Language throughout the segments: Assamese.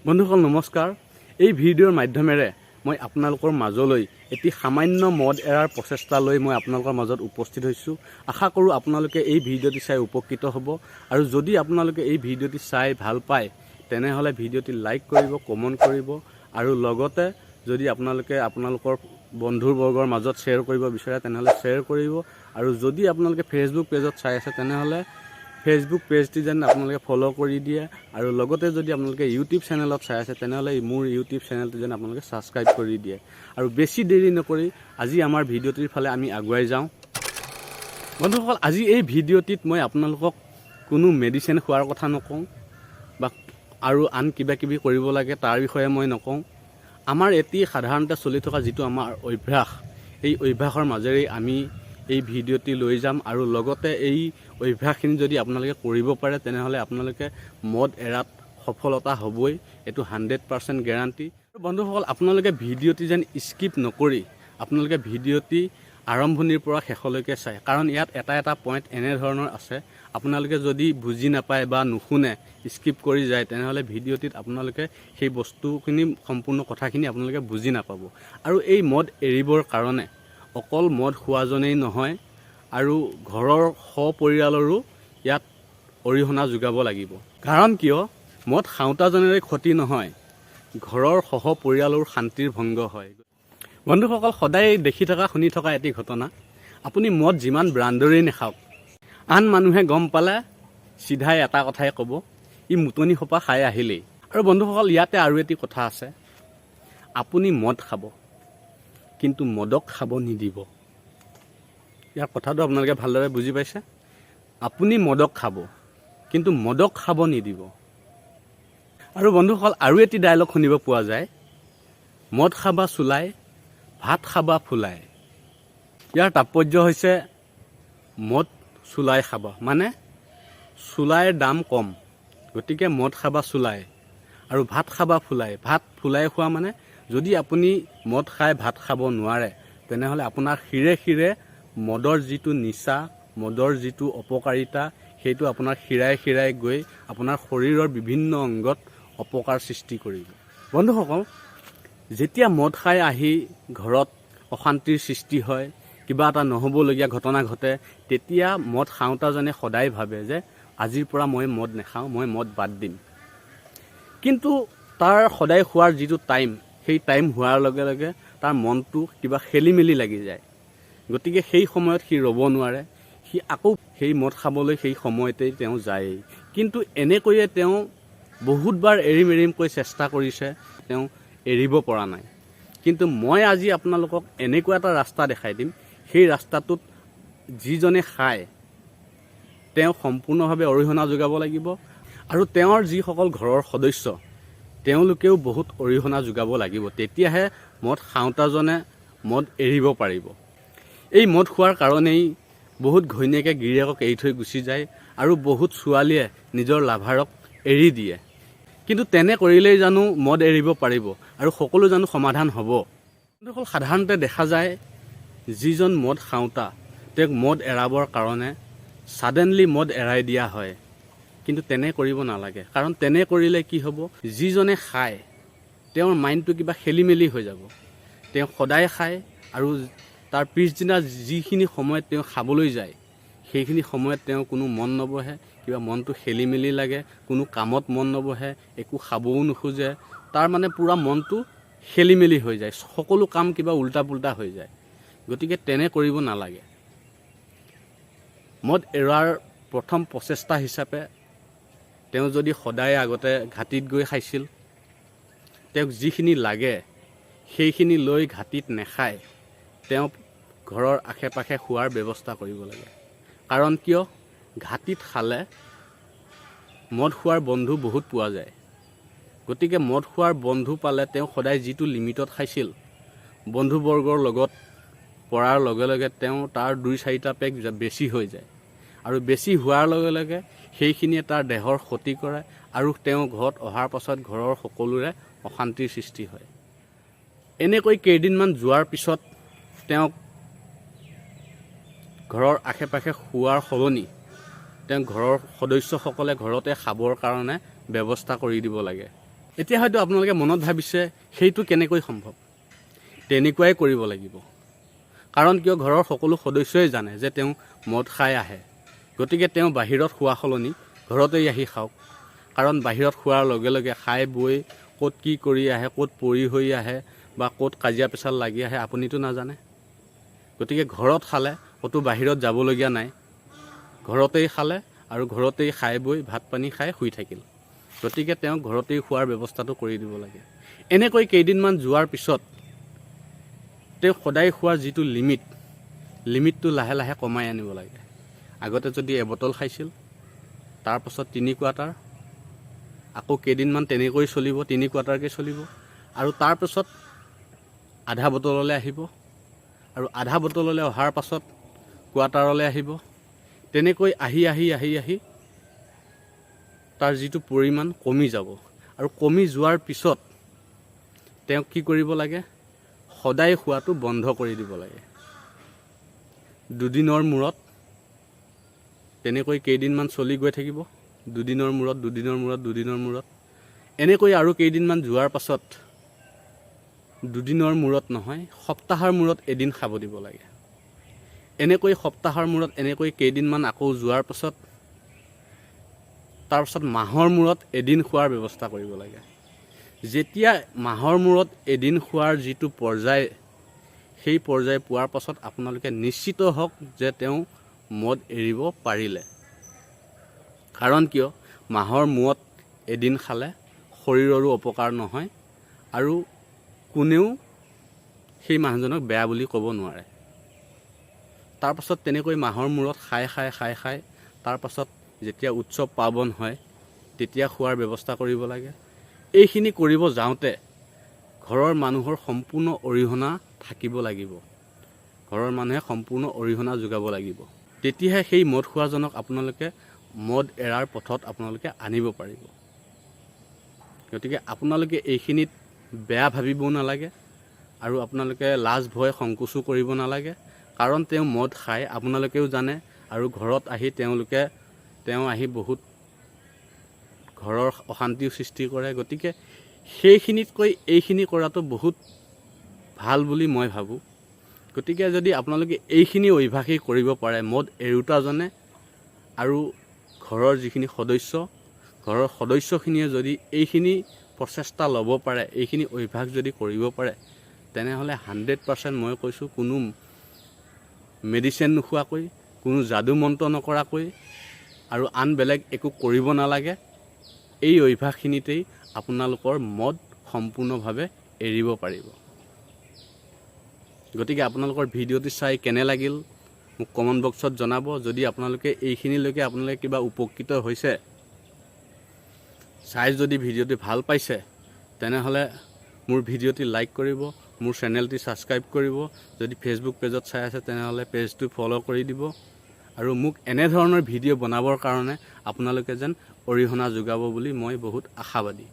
বন্ধুসকল নমস্কাৰ। এই ভিডিঅ'ৰ মাধ্যমেৰে মই আপোনালোকৰ মাজলৈ এটি সামান্য মদ এৰাৰ প্ৰচেষ্টা লৈ মই আপোনালোকৰ মাজত উপস্থিত হৈছোঁ। আশা কৰোঁ আপোনালোকে এই ভিডিঅ'টি চাই উপকৃত হ'ব আৰু যদি আপোনালোকে এই ভিডিঅ'টি চাই ভাল পায় তেনেহ'লে ভিডিঅ'টি লাইক কৰিব, কমেণ্ট কৰিব আৰু লগতে যদি আপোনালোকে আপোনালোকৰ বন্ধুবৰ্গৰ মাজত শ্বেয়াৰ কৰিব বিচাৰে তেনেহ'লে শ্বেয়াৰ কৰিব আৰু যদি আপোনালোকে ফেচবুক পেজত চাই আছে তেনেহ'লে ফেচবুক পেজটি যেন আপোনালোকে ফ'ল' কৰি দিয়ে আৰু লগতে যদি আপোনালোকে ইউটিউব চেনেলত চাই আছে তেনেহ'লে মোৰ ইউটিউব চেনেলটো যেন আপোনালোকে ছাবস্ক্ৰাইব কৰি দিয়ে আৰু বেছি দেৰি নকৰি আজি আমাৰ ভিডিঅ'টিৰ ফালে আমি আগুৱাই যাওঁ। বন্ধুসকল, আজি এই ভিডিঅ'টিত মই আপোনালোকক কোনো মেডিচিন খোৱাৰ কথা নকওঁ বা আৰু আন কিবা কিবি কৰিব লাগে তাৰ বিষয়ে মই নকওঁ। আমাৰ এটি সাধাৰণতে চলি থকা যিটো আমাৰ অভ্যাস, এই অভ্যাসৰ মাজেৰে আমি এই ভিডিঅ'টি লৈ যাম আৰু লগতে এই অভ্যাসখিনি যদি আপোনালোকে কৰিব পাৰে তেনেহ'লে আপোনালোকে মদ এৰাত সফলতা হ'বই, এইটো 100% গেৰাণ্টি। বন্ধুসকল, আপোনালোকে ভিডিঅ'টি যেন স্কিপ নকৰি আপোনালোকে ভিডিঅ'টি আৰম্ভণিৰ পৰা শেষলৈকে চায়, কাৰণ ইয়াত এটা এটা পইণ্ট এনেধৰণৰ আছে আপোনালোকে যদি বুজি নাপায় বা নুশুনে স্কিপ কৰি যায় তেনেহ'লে ভিডিঅ'টিত আপোনালোকে সেই বস্তুখিনি সম্পূৰ্ণ কথাখিনি আপোনালোকে বুজি নাপাব। আৰু এই মদ এৰিবৰ কাৰণে অকল মদ খোৱাজনেই নহয় আৰু ঘৰৰ সপৰিয়ালৰো ইয়াত অৰিহণা যোগাব লাগিব। কাৰণ কিয়, মদ খাওঁতাজনেৰে ক্ষতি নহয়, ঘৰৰ সপৰিয়ালৰ শান্তিৰ ভংগ হয়। বন্ধুসকল, সদায় দেখি থকা শুনি থকা এটি ঘটনা, আপুনি মদ যিমান ব্ৰাণ্ডৰেই নাখাওক আন মানুহে গম পালে চিধাই এটা কথাই ক'ব, ই মুতনি সোপা খাই আহিলেই। আৰু বন্ধুসকল, ইয়াতে আৰু এটি কথা আছে, আপুনি মদ খাব কিন্তু মদক খাব নিদিব। ইয়াৰ কথাটো আপোনালোকে ভালদৰে বুজি পাইছে? আপুনি মদক খাব কিন্তু মদক খাব নিদিব। আৰু বন্ধুসকল, আৰু এটি ডায়লগ শুনিব পোৱা যায়, মদ খাবা চুলাই, ভাত খাবা ফুলাই। ইয়াৰ তাৎপৰ্য হৈছে মদ চুলাই খাবা, মানে চুলাইৰ দাম কম, গতিকে মদ খাবা চুলাই আৰু ভাত খাবা ফুলাই। ভাত ফুলাই খোৱা মানে যদি আপুনি মদ খাই ভাত খাব নোৱাৰে তেনেহ'লে আপোনাৰ শিৰে শিৰে মদৰ যিটো নিচা, মদৰ যিটো অপকাৰিতা সেইটো আপোনাৰ শিৰাই শিৰাই গৈ আপোনাৰ শৰীৰৰ বিভিন্ন অংগত অপকাৰ সৃষ্টি কৰিব। বন্ধুসকল, যেতিয়া মদ খাই আহি ঘৰত অশান্তিৰ সৃষ্টি হয়, কিবা এটা নহ'বলগীয়া ঘটনা ঘটে, তেতিয়া মদ খাওঁতাজনে সদায় ভাবে যে আজিৰ পৰা মই মদ নাখাওঁ, মই মদ বাদ দিম। কিন্তু তাৰ সদায় খোৱাৰ যিটো টাইম, সেই টাইম হোৱাৰ লগে লগে তাৰ মনটো কিবা খেলি মেলি লাগি যায়। গতিকে সেই সময়ত সি ৰ'ব নোৱাৰে, সি আকৌ সেই মদ খাবলৈ সেই সময়তেই তেওঁ যায়েই। কিন্তু এনেকৈয়ে তেওঁ বহুতবাৰ এৰিমকৈ চেষ্টা কৰিছে, তেওঁ এৰিব পৰা নাই। কিন্তু মই আজি আপোনালোকক এনেকুৱা এটা ৰাস্তা দেখাই দিম, সেই ৰাস্তাটোত যিজনে খায় তেওঁ সম্পূৰ্ণভাৱে অৰিহণা যোগাব লাগিব আৰু তেওঁৰ যিসকল ঘৰৰ সদস্য তেওঁলোকেও বহুত অৰিহণা যোগাব লাগিব, তেতিয়াহে মদ খাওঁতাজনে মদ এৰিব পাৰিব। এই মদ খোৱাৰ কাৰণেই বহুত ঘৈণীয়েকে গিৰিয়েকক এৰি থৈ গুচি যায় আৰু বহুত ছোৱালীয়ে নিজৰ লাভাৰক এৰি দিয়ে। কিন্তু তেনে কৰিলেই জানো মদ এৰিব পাৰিব আৰু সকলো জানো সমাধান হ'ব? বন্ধুসকল, সাধাৰণতে দেখা যায় যিজন মদ খাওঁতা তেওঁক মদ এৰাবৰ কাৰণে ছাডেনলি মদ এৰাই দিয়া হয়, কিন্তু তেনে কৰিব নালাগে। কাৰণ তেনে কৰিলে কি হ'ব, যিজনে খায় তেওঁৰ মাইণ্ডটো কিবা খেলি মেলি হৈ যাব। তেওঁ সদায় খায় আৰু তাৰ পিছদিনা যিখিনি সময়ত তেওঁ খাবলৈ যায় সেইখিনি সময়ত তেওঁ কোনো মন নবহে, কিবা মনটো খেলি মেলি লাগে, কোনো কামত মন নবহে, একো খাবও নোখোজে, তাৰ মানে পূৰা মনটো খেলি মেলি হৈ যায়, সকলো কাম কিবা উল্টা পুল্টা হৈ যায়। গতিকে তেনে কৰিব নালাগে। মদ এৰোৱাৰ প্ৰথম প্ৰচেষ্টা হিচাপে তেওঁ যদি সদায় আগতে ঘাটিত গৈ খাইছিল, তেওঁক যিখিনি লাগে সেইখিনি লৈ ঘাটিত নাখায়, তেওঁ ঘৰৰ আশে পাশে খোৱাৰ ব্যৱস্থা কৰিব লাগে। কাৰণ কিয়, ঘাটিত খালে মদ খোৱাৰ বন্ধু বহুত পোৱা যায়। গতিকে মদ খোৱাৰ বন্ধু পালে তেওঁ সদায় যিটো লিমিটত খাইছিল, বন্ধুবৰ্গৰ লগত পৰাৰ লগে লগে তেওঁ তাৰ 2-4টা পেক বেছি হৈ যায় আৰু বেছি হোৱাৰ লগে লগে সেইখিনিয়ে তাৰ দেহৰ ক্ষতি কৰে আৰু তেওঁ ঘৰত অহাৰ পাছত ঘৰৰ সকলোৰে অশান্তিৰ সৃষ্টি হয়। এনেকৈ কেইদিনমান যোৱাৰ পিছত তেওঁক ঘৰৰ আশে পাশে খোৱাৰ সলনি তেওঁ ঘৰৰ সদস্যসকলে ঘৰতে খাবৰ কাৰণে ব্যৱস্থা কৰি দিব লাগে। এতিয়া হয়তো আপোনালোকে মনত ভাবিছে সেইটো কেনেকৈ সম্ভৱ। তেনেকুৱাই কৰিব লাগিব, কাৰণ কিয় ঘৰৰ সকলো সদস্যই জানে যে তেওঁ মদ খাই আহে। গতিকে তেওঁ বাহিৰত খোৱা সলনি ঘৰতেই আহি খাওক, কাৰণ বাহিৰত খোৱাৰ লগে লগে খাই বৈ ক'ত কি কৰি আহে, ক'ত পৰি হৈ আহে বা ক'ত কাজিয়া পেচাল লাগি আহে আপুনিতো নাজানে। গতিকে ঘৰত খালে ক'তো বাহিৰত যাবলগীয়া নাই, ঘৰতেই খালে আৰু ঘৰতেই খাই বৈ ভাত পানী খাই শুই থাকিল। গতিকে তেওঁ ঘৰতেই খোৱাৰ ব্যৱস্থাটো কৰি দিব লাগে। এনেকৈ কেইদিনমান যোৱাৰ পিছত তেওঁ সদায় খোৱাৰ যিটো লিমিটটো লাহে লাহে কমাই আনিব লাগে। আগতে যদি এবটল খাইছিল, তাৰপাছত 3 কোৱাৰ্টাৰ, আকৌ কেইদিনমান তেনেকৈ চলিব, 3 কোৱাৰ্টাৰকৈ চলিব, আৰু তাৰপাছত আধা বটললৈ আহিব, আৰু আধা বটললৈ অহাৰ পাছত কোৱাৰ্টাৰলৈ আহিব। তেনেকৈ আহি আহি আহি আহি তাৰ যিটো পৰিমাণ কমি যাব, আৰু কমি যোৱাৰ পিছত তেওঁক কি কৰিব লাগে, সদায় খোৱাটো বন্ধ কৰি দিব লাগে। 2 দিনৰ মূৰত তেনেকৈ কেইদিনমান চলি গৈ থাকিব, 2 দিনৰ মূৰত 2 দিনৰ মূৰত 2 দিনৰ মূৰত, এনেকৈ আৰু কেইদিনমান যোৱাৰ পাছত 2 দিনৰ মূৰত নহয়, সপ্তাহৰ মূৰত এদিন খাব দিব লাগে। এনেকৈ সপ্তাহৰ মূৰত এনেকৈ কেইদিনমান আকৌ যোৱাৰ পাছত তাৰপাছত মাহৰ মূৰত এদিন খোৱাৰ ব্যৱস্থা কৰিব লাগে। যেতিয়া মাহৰ মূৰত এদিন খোৱাৰ যিটো পৰ্যায়, সেই পৰ্যায় পোৱাৰ পাছত আপোনালোকে নিশ্চিত হওক যে তেওঁ মদ এৰিব পাৰিলে। কাৰণ কিয়, মাহৰ মূৰত এদিন খালে শৰীৰৰো অপকাৰ নহয়, আৰু কোনেও সেই মানুহজনক বেয়া বুলি ক'ব নোৱাৰে। তাৰপাছত তেনেকৈ মাহৰ মূৰত খাই খাই খাই খাই তাৰপাছত যেতিয়া উৎসৱ পাৰ্বণ হয় তেতিয়া খোৱাৰ ব্যৱস্থা কৰিব লাগে। এইখিনি কৰিব যাওঁতে ঘৰৰ মানুহৰ সম্পূৰ্ণ অৰিহণা থাকিব লাগিব, ঘৰৰ মানুহে সম্পূৰ্ণ অৰিহণা যোগাব লাগিব। তেতিয়াহে সেই মদ খোৱাজনক আপোনালোকে মদ এৰাৰ পথত আপোনালোকে আনিব পাৰিব। গতিকে আপোনালোকে এইখিনিত বেয়া ভাবিবও নালাগে, আৰু আপোনালোকে লাজ ভয় সংকোচো কৰিব নালাগে। কাৰণ তেওঁ মদ খায়, আপোনালোকেও জানে, আৰু ঘৰত আহি তেওঁ আহি বহুত ঘৰৰ অশান্তিও সৃষ্টি কৰে। গতিকে সেইখিনিতকৈ এইখিনি কৰাটো বহুত ভাল বুলি মই ভাবোঁ। গতিকে যদি আপোনালোকে এইখিনি অভ্যাসেই কৰিব পাৰে, মদ এৰোতাজনে আৰু ঘৰৰ যিখিনি ঘৰৰ সদস্যখিনিয়ে যদি এইখিনি প্ৰচেষ্টা ল'ব পাৰে, এইখিনি অভ্যাস যদি কৰিব পাৰে, তেনেহ'লে 100% মই কৈছোঁ, কোনো মেডিচিন নোখোৱাকৈ, কোনো যাদু মন্ত্ৰ নকৰাকৈ আৰু আন বেলেগ একো কৰিব নালাগে, এই অভ্যাসখিনিতেই আপোনালোকৰ মদ সম্পূৰ্ণভাৱে এৰিব পাৰিব। গতিকে আপোনালোকৰ ভিডিঅ'টো চাই কেনে লাগিল মোক কমেণ্ট বক্সত জনাব। যদি আপোনালোকে এইখিনিলৈকে আপোনালোকে কিবা উপকৃত হৈছে, চাই যদি ভিডিঅ'টো ভাল পাইছে, তেনেহ'লে মোৰ ভিডিঅ'টি লাইক কৰিব, মোৰ চেনেলটি ছাবস্ক্ৰাইব কৰিব। যদি ফেচবুক পেজত চাই আছে তেনেহ'লে পেজটো ফ'ল' কৰি দিব, আৰু মোক এনেধৰণৰ ভিডিঅ' বনাবৰ কাৰণে আপোনালোকে যেন অৰিহণা যোগাব বুলি মই বহুত আশাবাদী।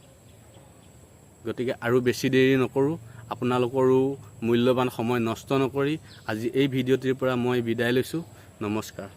গতিকে আৰু বেছি দেৰি নকৰোঁ, আপোনালোকৰো মূল্যৱান সময় নষ্ট নকৰি আজি এই ভিডিঅ'টিৰ পৰা মই বিদায় লৈছোঁ। নমস্কাৰ।